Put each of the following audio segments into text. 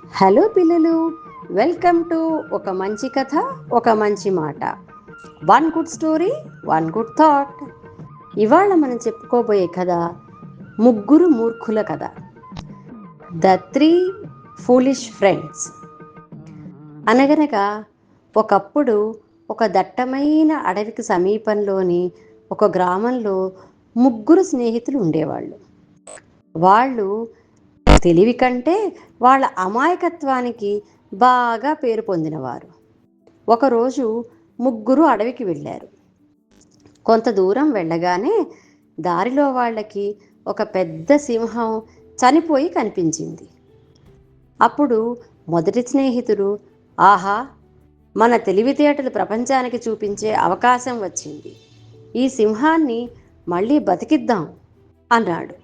Hello పిల్లలు, welcome to ఒక మంచి కథ ఒక మంచి మాట. One good story, one good thought. ఇవాళ మనం చెప్పుకోబోయే కథ ముగ్గురు మూర్ఖుల కథ. The three foolish friends. అనగనగా ఒకప్పుడు ఒక దట్టమైన అడవికి సమీపంలోని ఒక గ్రామంలో ముగ్గురు స్నేహితులు ఉండేవాళ్ళు. వాళ్ళు తెలివి కంటే వాళ్ళ అమాయకత్వానికి బాగా పేరు పొందినవారు. ఒకరోజు ముగ్గురు అడవికి వెళ్ళారు. కొంత దూరం వెళ్ళగానే దారిలో వాళ్ళకి ఒక పెద్ద సింహం చనిపోయి కనిపించింది. అప్పుడు మొదటి స్నేహితుడు, ఆహా, మన తెలివితేటలు ప్రపంచానికి చూపించే అవకాశం వచ్చింది, ఈ సింహాన్ని మళ్ళీ బతికిద్దాం అన్నాడు.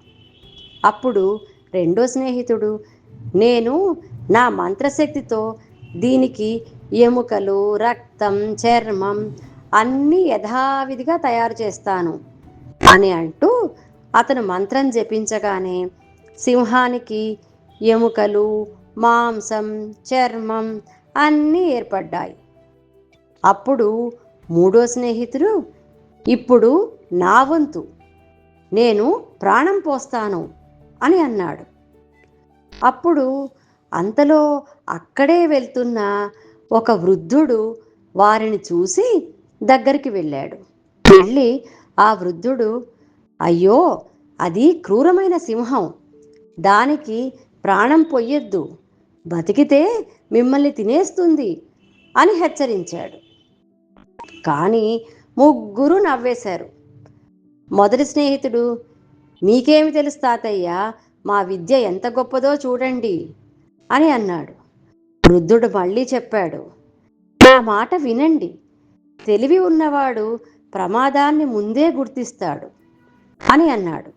అప్పుడు రెండో స్నేహితుడు, నేను నా మంత్రశక్తితో దీనికి ఎముకలు, రక్తం, చర్మం అన్నీ యథావిధిగా తయారు చేస్తాను అని అంటూ అతను మంత్రం జపించగానే సింహానికి ఎముకలు, మాంసం, చర్మం అన్నీ ఏర్పడ్డాయి. అప్పుడు మూడో స్నేహితుడు, ఇప్పుడు నా వంతు, నేను ప్రాణం పోస్తాను అని అన్నాడు. అప్పుడు అంతలో అక్కడే వెళ్తున్న ఒక వృద్ధుడు వారిని చూసి దగ్గరికి వెళ్ళాడు. వెళ్ళి ఆ వృద్ధుడు, అయ్యో, అది క్రూరమైన సింహం, దానికి ప్రాణం పొయ్యొద్దు, బతికితే మిమ్మల్ని తినేస్తుంది అని హెచ్చరించాడు. కానీ ముగ్గురు నవ్వేశారు. మొదటి స్నేహితుడు, మీకేమి తెలుసు తాతయ్య, మా విద్య ఎంత గొప్పదో చూడండి అని అన్నాడు. వృద్ధుడు మళ్ళీ చెప్పాడు, నా మాట వినండి, తెలివి ఉన్నవాడు ప్రమాదాన్ని ముందే గుర్తిస్తాడు అని అన్నాడు.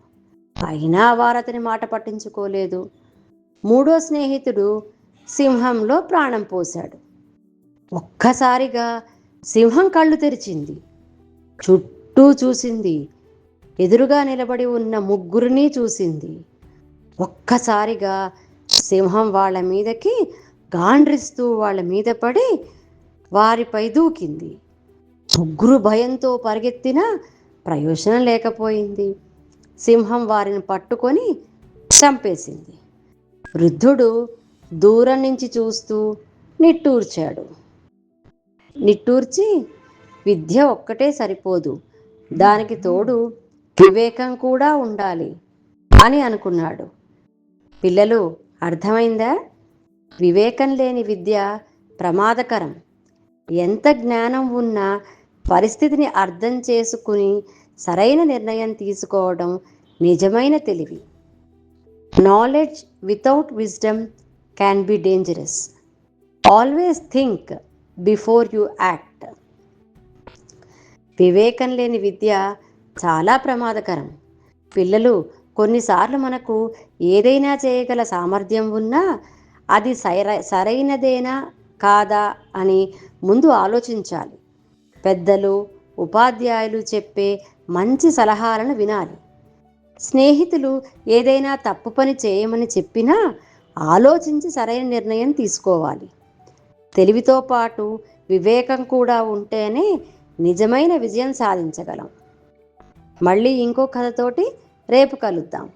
అయినా వారతని మాట పట్టించుకోలేదు. మూడో స్నేహితుడు సింహంలో ప్రాణం పోశాడు. ఒక్కసారిగా సింహం కళ్ళు తెరిచింది, చుట్టూ చూసింది, ఎదురుగా నిలబడి ఉన్న ముగ్గురిని చూసింది. ఒక్కసారిగా సింహం వాళ్ళ మీదకి గాండ్రిస్తూ వాళ్ళ మీద పడి వారిపై దూకింది. ముగ్గురు భయంతో పరిగెత్తినా ప్రయోజనం లేకపోయింది. సింహం వారిని పట్టుకొని చంపేసింది. వృద్ధుడు దూరం నుంచి చూస్తూ నిట్టూర్చాడు. నిట్టూర్చి, విద్య ఒక్కటే సరిపోదు, దానికి తోడు వివేకం కూడా ఉండాలి అని అనుకున్నాడు. పిల్లలు, అర్థమైందా? వివేకం లేని విద్య ప్రమాదకరం. ఎంత జ్ఞానం ఉన్నా పరిస్థితిని అర్థం చేసుకుని సరైన నిర్ణయం తీసుకోవడం నిజమైన తెలివి. Knowledge without wisdom can be dangerous. Always think before you act. వివేకం లేని విద్య చాలా ప్రమాదకరం. పిల్లలు, కొన్నిసార్లు మనకు ఏదైనా చేయగల సామర్థ్యం ఉన్నా అది సరైనదేనా కాదా అని ముందు ఆలోచించాలి. పెద్దలు, ఉపాధ్యాయులు చెప్పే మంచి సలహాలను వినాలి. స్నేహితులు ఏదైనా తప్పు పని చేయమని చెప్పినా ఆలోచించి సరైన నిర్ణయం తీసుకోవాలి. తెలివితో పాటు వివేకం కూడా ఉంటేనే నిజమైన విజయం సాధించగలం. మళ్ళీ ఇంకో కథతోటి రేపు కలుద్దాం.